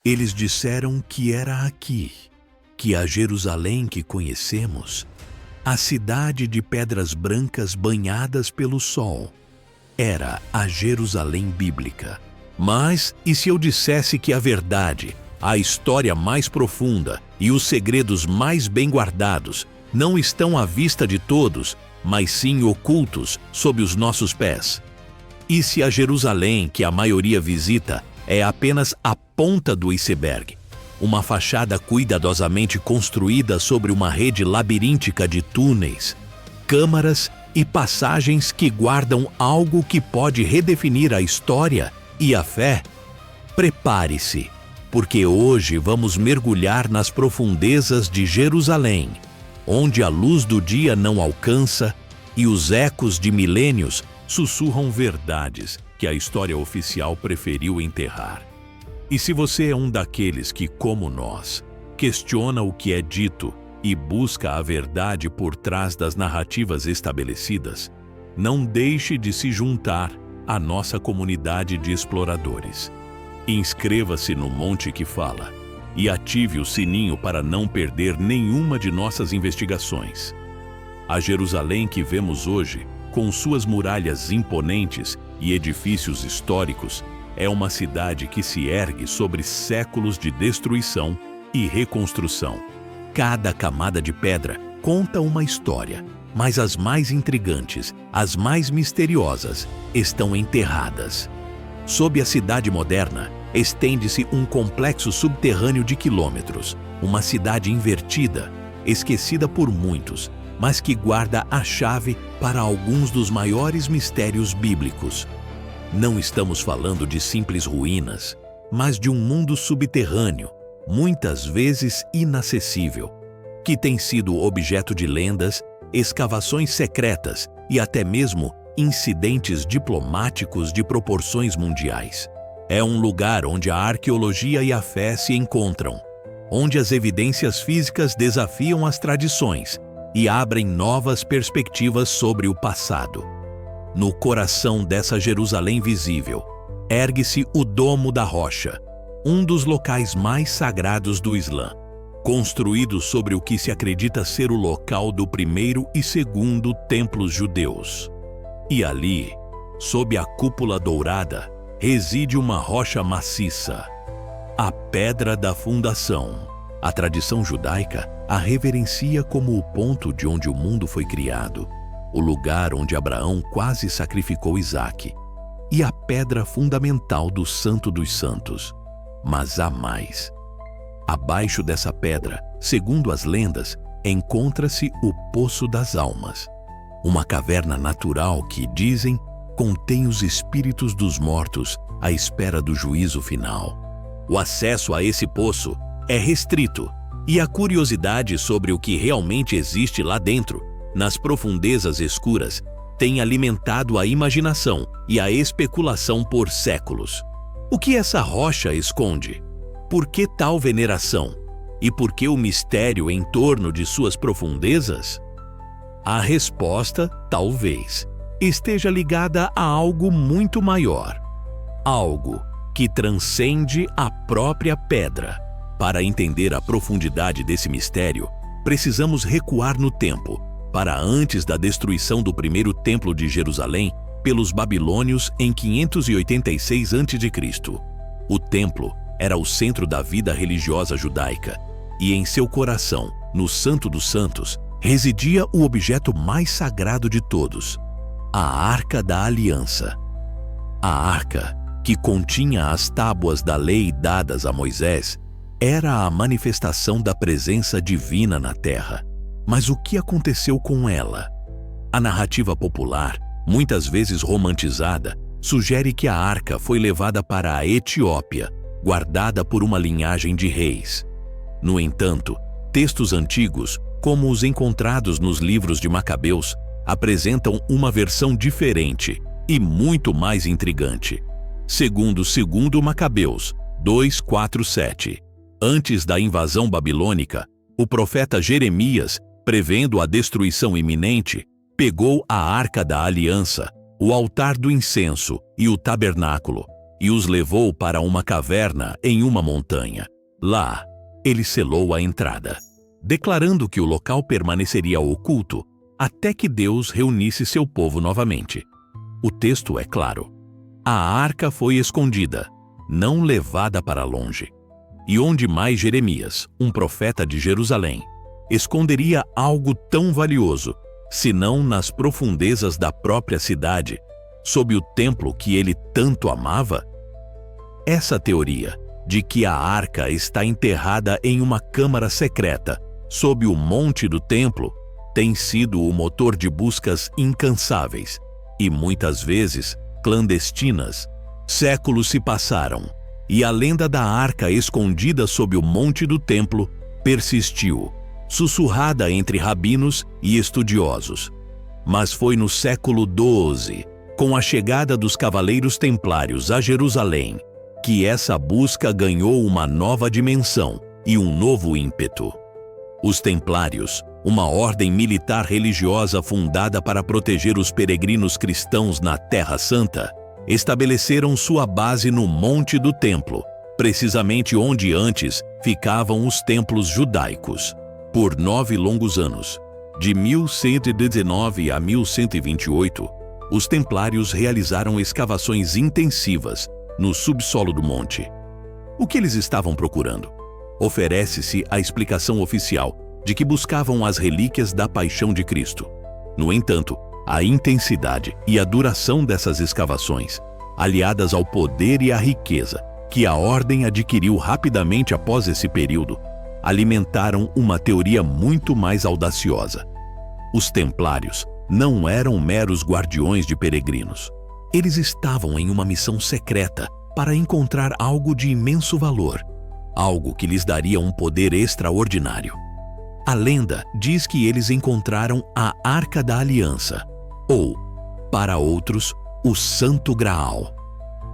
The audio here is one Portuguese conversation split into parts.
Eles disseram que era aqui, que a Jerusalém que conhecemos, a cidade de pedras brancas banhadas pelo sol, era a Jerusalém bíblica. Mas, e se eu dissesse que a verdade, a história mais profunda e os segredos mais bem guardados não estão à vista de todos, mas sim ocultos sob os nossos pés? E se a Jerusalém que a maioria visita é apenas a ponta do iceberg, uma fachada cuidadosamente construída sobre uma rede labiríntica de túneis, câmaras e passagens que guardam algo que pode redefinir a história e a fé? Prepare-se, porque hoje vamos mergulhar nas profundezas de Jerusalém, onde a luz do dia não alcança e os ecos de milênios sussurram verdades que a história oficial preferiu enterrar. E se você é um daqueles que, como nós, questiona o que é dito e busca a verdade por trás das narrativas estabelecidas, não deixe de se juntar à nossa comunidade de exploradores. Inscreva-se no Monte que Fala e ative o sininho para não perder nenhuma de nossas investigações. A Jerusalém que vemos hoje, com suas muralhas imponentes e edifícios históricos, é uma cidade que se ergue sobre séculos de destruição e reconstrução. Cada camada de pedra conta uma história, mas as mais intrigantes, as mais misteriosas, estão enterradas. Sob a cidade moderna, estende-se um complexo subterrâneo de quilômetros, uma cidade invertida, esquecida por muitos, mas que guarda a chave para alguns dos maiores mistérios bíblicos. Não estamos falando de simples ruínas, mas de um mundo subterrâneo, muitas vezes inacessível, que tem sido objeto de lendas, escavações secretas e até mesmo incidentes diplomáticos de proporções mundiais. É um lugar onde a arqueologia e a fé se encontram, onde as evidências físicas desafiam as tradições e abrem novas perspectivas sobre o passado. No coração dessa Jerusalém visível, ergue-se o Domo da Rocha, um dos locais mais sagrados do Islã, construído sobre o que se acredita ser o local do primeiro e segundo templos judeus. E ali, sob a cúpula dourada, reside uma rocha maciça, a Pedra da Fundação. A tradição judaica a reverencia como o ponto de onde o mundo foi criado, o lugar onde Abraão quase sacrificou Isaque, e a pedra fundamental do Santo dos Santos. Mas há mais. Abaixo dessa pedra, segundo as lendas, encontra-se o Poço das Almas, uma caverna natural que, dizem, contém os espíritos dos mortos à espera do juízo final. O acesso a esse poço é restrito, e a curiosidade sobre o que realmente existe lá dentro, nas profundezas escuras, tem alimentado a imaginação e a especulação por séculos. O que essa rocha esconde? Por que tal veneração? E por que o mistério em torno de suas profundezas? A resposta, talvez, esteja ligada a algo muito maior. Algo que transcende a própria pedra. Para entender a profundidade desse mistério, precisamos recuar no tempo, para antes da destruição do primeiro templo de Jerusalém pelos babilônios em 586 a.C. O templo era o centro da vida religiosa judaica, e em seu coração, no Santo dos Santos, residia o objeto mais sagrado de todos, a Arca da Aliança. A arca, que continha as tábuas da lei dadas a Moisés, era a manifestação da presença divina na terra. Mas o que aconteceu com ela? A narrativa popular, muitas vezes romantizada, sugere que a arca foi levada para a Etiópia, guardada por uma linhagem de reis. No entanto, textos antigos, como os encontrados nos livros de Macabeus, apresentam uma versão diferente e muito mais intrigante. Segundo Macabeus 2:4-7, antes da invasão babilônica, o profeta Jeremias, prevendo a destruição iminente, pegou a Arca da Aliança, o altar do incenso e o tabernáculo, e os levou para uma caverna em uma montanha. Lá, ele selou a entrada, declarando que o local permaneceria oculto até que Deus reunisse seu povo novamente. O texto é claro. A arca foi escondida, não levada para longe. E onde mais Jeremias, um profeta de Jerusalém, esconderia algo tão valioso, senão nas profundezas da própria cidade, sob o templo que ele tanto amava? Essa teoria de que a arca está enterrada em uma câmara secreta, sob o monte do templo, tem sido o motor de buscas incansáveis e muitas vezes clandestinas. Séculos se passaram e a lenda da arca escondida sob o monte do templo persistiu, sussurrada entre rabinos e estudiosos. Mas foi no século XII, com a chegada dos cavaleiros templários a Jerusalém, que essa busca ganhou uma nova dimensão e um novo ímpeto. Os templários, uma ordem militar religiosa fundada para proteger os peregrinos cristãos na Terra Santa, estabeleceram sua base no Monte do Templo, precisamente onde antes ficavam os templos judaicos. Por 9 longos anos, de 1119 a 1128, os templários realizaram escavações intensivas no subsolo do monte. O que eles estavam procurando? Oferece-se a explicação oficial de que buscavam as relíquias da paixão de Cristo. No entanto, a intensidade e a duração dessas escavações, aliadas ao poder e à riqueza que a ordem adquiriu rapidamente após esse período, alimentaram uma teoria muito mais audaciosa. Os templários não eram meros guardiões de peregrinos. Eles estavam em uma missão secreta para encontrar algo de imenso valor, algo que lhes daria um poder extraordinário. A lenda diz que eles encontraram a Arca da Aliança, ou, para outros, o Santo Graal.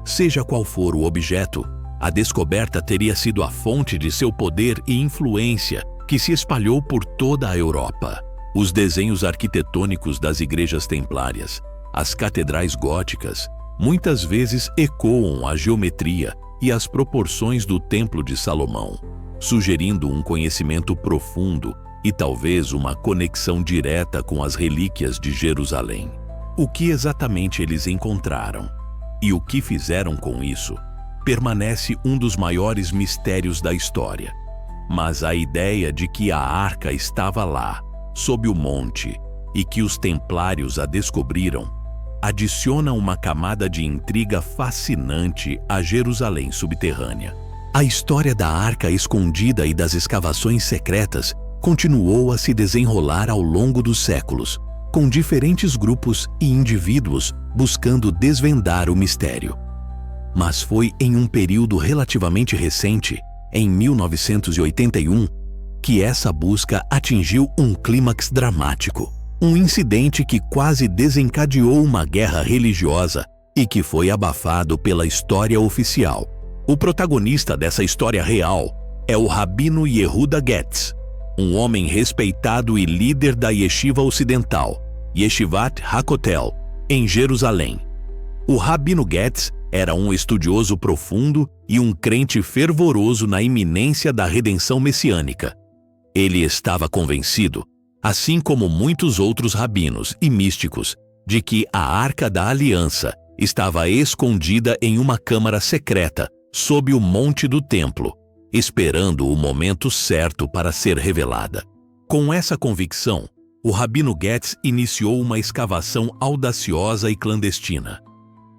Seja qual for o objeto, a descoberta teria sido a fonte de seu poder e influência que se espalhou por toda a Europa. Os desenhos arquitetônicos das igrejas templárias, as catedrais góticas, muitas vezes ecoam a geometria e as proporções do Templo de Salomão, sugerindo um conhecimento profundo e talvez uma conexão direta com as relíquias de Jerusalém. O que exatamente eles encontraram e o que fizeram com isso permanece um dos maiores mistérios da história. Mas a ideia de que a arca estava lá, sob o monte, e que os templários a descobriram, adiciona uma camada de intriga fascinante à Jerusalém subterrânea. A história da arca escondida e das escavações secretas continuou a se desenrolar ao longo dos séculos, com diferentes grupos e indivíduos buscando desvendar o mistério. Mas foi em um período relativamente recente, em 1981, que essa busca atingiu um clímax dramático. Um incidente que quase desencadeou uma guerra religiosa e que foi abafado pela história oficial. O protagonista dessa história real é o Rabino Yehuda Getz, um homem respeitado e líder da Yeshiva Ocidental, Yeshivat Hakotel, em Jerusalém. O Rabino Getz era um estudioso profundo e um crente fervoroso na iminência da redenção messiânica. Ele estava convencido, assim como muitos outros rabinos e místicos, de que a Arca da Aliança estava escondida em uma câmara secreta sob o monte do templo, esperando o momento certo para ser revelada. Com essa convicção, o Rabino Getz iniciou uma escavação audaciosa e clandestina.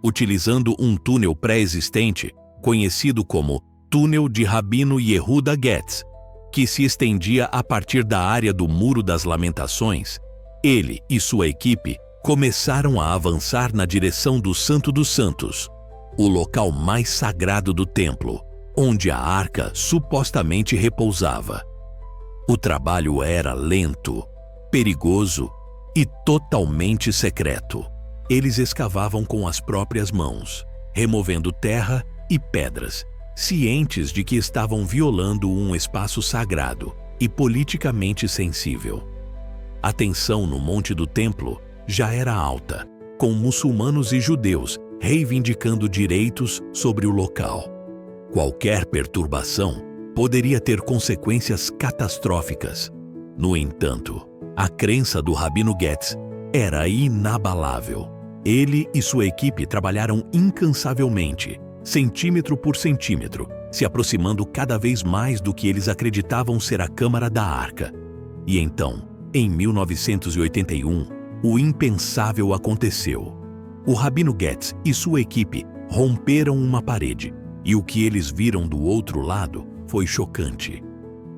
Utilizando um túnel pré-existente, conhecido como Túnel de Rabino Yehuda Getz, que se estendia a partir da área do Muro das Lamentações, ele e sua equipe começaram a avançar na direção do Santo dos Santos, o local mais sagrado do templo, onde a arca supostamente repousava. O trabalho era lento, perigoso e totalmente secreto. Eles escavavam com as próprias mãos, removendo terra e pedras, cientes de que estavam violando um espaço sagrado e politicamente sensível. A tensão no Monte do Templo já era alta, com muçulmanos e judeus reivindicando direitos sobre o local. Qualquer perturbação poderia ter consequências catastróficas. No entanto, a crença do Rabino Getz era inabalável. Ele e sua equipe trabalharam incansavelmente, centímetro por centímetro, se aproximando cada vez mais do que eles acreditavam ser a Câmara da Arca. E então, em 1981, o impensável aconteceu. O Rabino Getz e sua equipe romperam uma parede, e o que eles viram do outro lado foi chocante.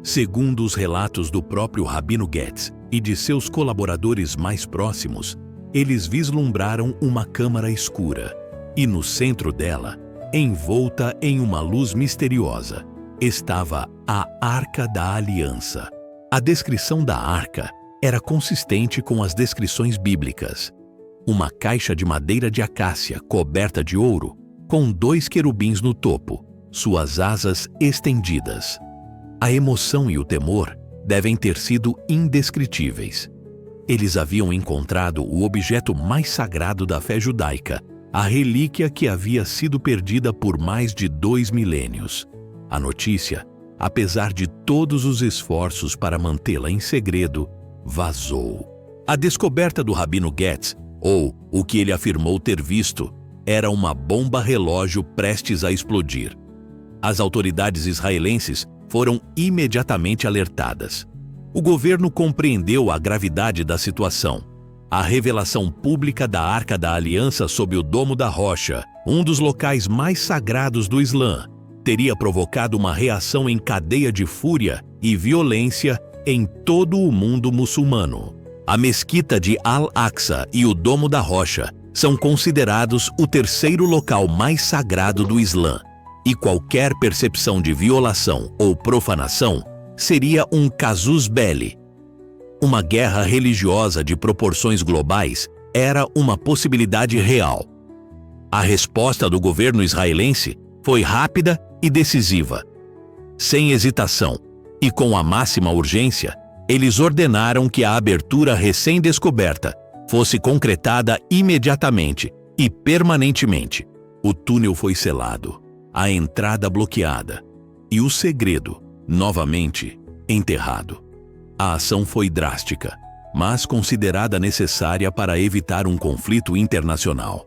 Segundo os relatos do próprio Rabino Getz e de seus colaboradores mais próximos, eles vislumbraram uma câmara escura, e no centro dela, envolta em uma luz misteriosa, estava a Arca da Aliança. A descrição da arca era consistente com as descrições bíblicas. Uma caixa de madeira de acácia coberta de ouro, com 2 querubins no topo, suas asas estendidas. A emoção e o temor devem ter sido indescritíveis. Eles haviam encontrado o objeto mais sagrado da fé judaica, a relíquia que havia sido perdida por mais de 2 milênios. A notícia, apesar de todos os esforços para mantê-la em segredo, vazou. A descoberta do Rabino Getz, ou o que ele afirmou ter visto, era uma bomba relógio prestes a explodir. As autoridades israelenses foram imediatamente alertadas. O governo compreendeu a gravidade da situação. A revelação pública da Arca da Aliança sob o Domo da Rocha, um dos locais mais sagrados do Islã, teria provocado uma reação em cadeia de fúria e violência em todo o mundo muçulmano. A mesquita de Al-Aqsa e o Domo da Rocha são considerados o terceiro local mais sagrado do Islã, e qualquer percepção de violação ou profanação seria um casus belli. Uma guerra religiosa de proporções globais era uma possibilidade real. A resposta do governo israelense foi rápida e decisiva. Sem hesitação e com a máxima urgência, eles ordenaram que a abertura recém-descoberta fosse concretada imediatamente e permanentemente. O túnel foi selado, a entrada bloqueada e o segredo, novamente, enterrado. A ação foi drástica, mas considerada necessária para evitar um conflito internacional.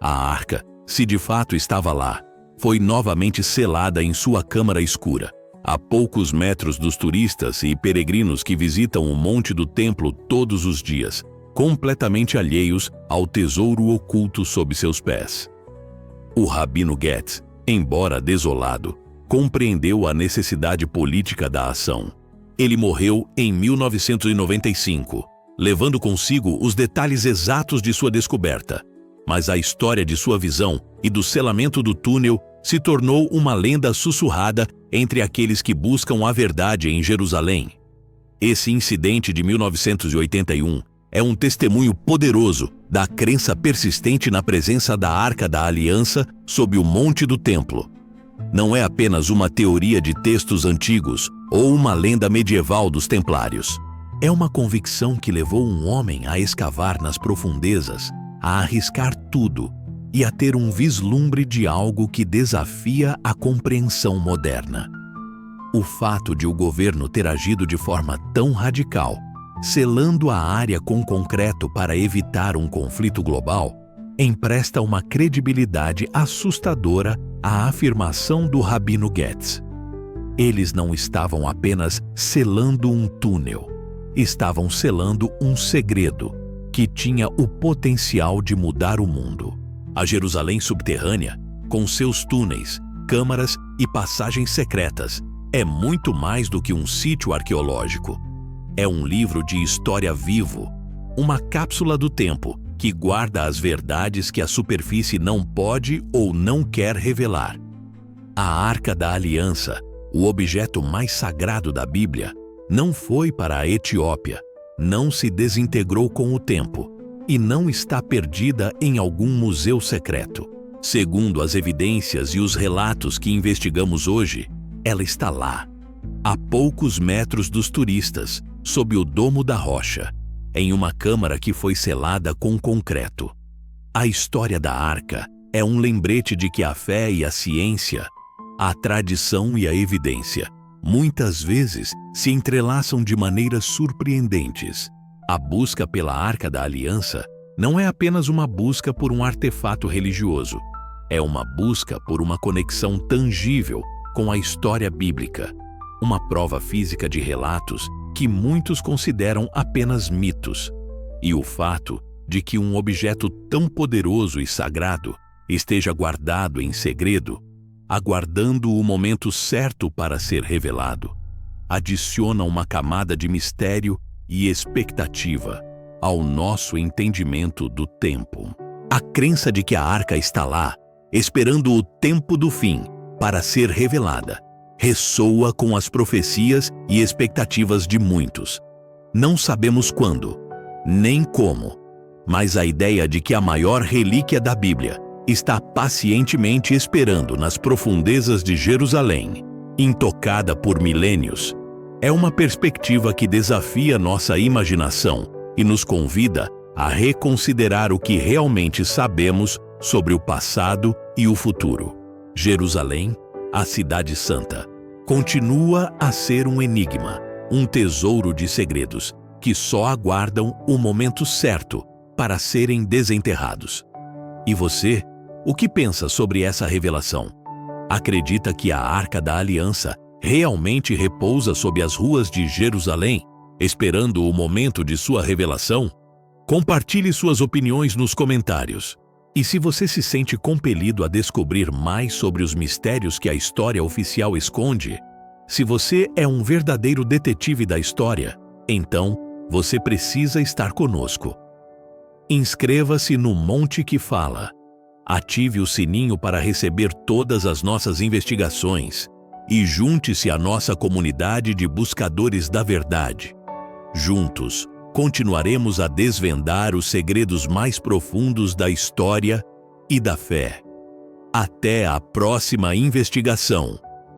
A arca, se de fato estava lá, foi novamente selada em sua câmara escura, a poucos metros dos turistas e peregrinos que visitam o Monte do Templo todos os dias, completamente alheios ao tesouro oculto sob seus pés. O Rabino Getz, embora desolado, compreendeu a necessidade política da ação. Ele morreu em 1995, levando consigo os detalhes exatos de sua descoberta. Mas a história de sua visão e do selamento do túnel se tornou uma lenda sussurrada entre aqueles que buscam a verdade em Jerusalém. Esse incidente de 1981 é um testemunho poderoso da crença persistente na presença da Arca da Aliança sob o Monte do Templo. Não é apenas uma teoria de textos antigos ou uma lenda medieval dos Templários. É uma convicção que levou um homem a escavar nas profundezas, a arriscar tudo e a ter um vislumbre de algo que desafia a compreensão moderna. O fato de o governo ter agido de forma tão radical, selando a área com concreto para evitar um conflito global, empresta uma credibilidade assustadora à afirmação do Rabino Getz. Eles não estavam apenas selando um túnel, estavam selando um segredo que tinha o potencial de mudar o mundo. A Jerusalém subterrânea, com seus túneis, câmaras e passagens secretas, é muito mais do que um sítio arqueológico. É um livro de história vivo, uma cápsula do tempo que guarda as verdades que a superfície não pode ou não quer revelar. A Arca da Aliança, o objeto mais sagrado da Bíblia, não foi para a Etiópia, não se desintegrou com o tempo e não está perdida em algum museu secreto. Segundo as evidências e os relatos que investigamos hoje, ela está lá, a poucos metros dos turistas, sob o Domo da Rocha, em uma câmara que foi selada com concreto. A história da Arca é um lembrete de que a fé e a ciência, a tradição e a evidência, muitas vezes se entrelaçam de maneiras surpreendentes. A busca pela Arca da Aliança não é apenas uma busca por um artefato religioso. É uma busca por uma conexão tangível com a história bíblica, uma prova física de relatos que muitos consideram apenas mitos, e o fato de que um objeto tão poderoso e sagrado esteja guardado em segredo, aguardando o momento certo para ser revelado, adiciona uma camada de mistério e expectativa ao nosso entendimento do tempo. A crença de que a arca está lá, esperando o tempo do fim para ser revelada, ressoa com as profecias e expectativas de muitos. Não sabemos quando, nem como, mas a ideia de que a maior relíquia da Bíblia está pacientemente esperando nas profundezas de Jerusalém, intocada por milênios, é uma perspectiva que desafia nossa imaginação e nos convida a reconsiderar o que realmente sabemos sobre o passado e o futuro. Jerusalém, a Cidade Santa, continua a ser um enigma, um tesouro de segredos que só aguardam o momento certo para serem desenterrados. E você, o que pensa sobre essa revelação? Acredita que a Arca da Aliança realmente repousa sob as ruas de Jerusalém, esperando o momento de sua revelação? Compartilhe suas opiniões nos comentários. E se você se sente compelido a descobrir mais sobre os mistérios que a história oficial esconde, se você é um verdadeiro detetive da história, então você precisa estar conosco. Inscreva-se no Monte que Fala. Ative o sininho para receber todas as nossas investigações e junte-se à nossa comunidade de buscadores da verdade. Juntos, continuaremos a desvendar os segredos mais profundos da história e da fé. Até a próxima investigação!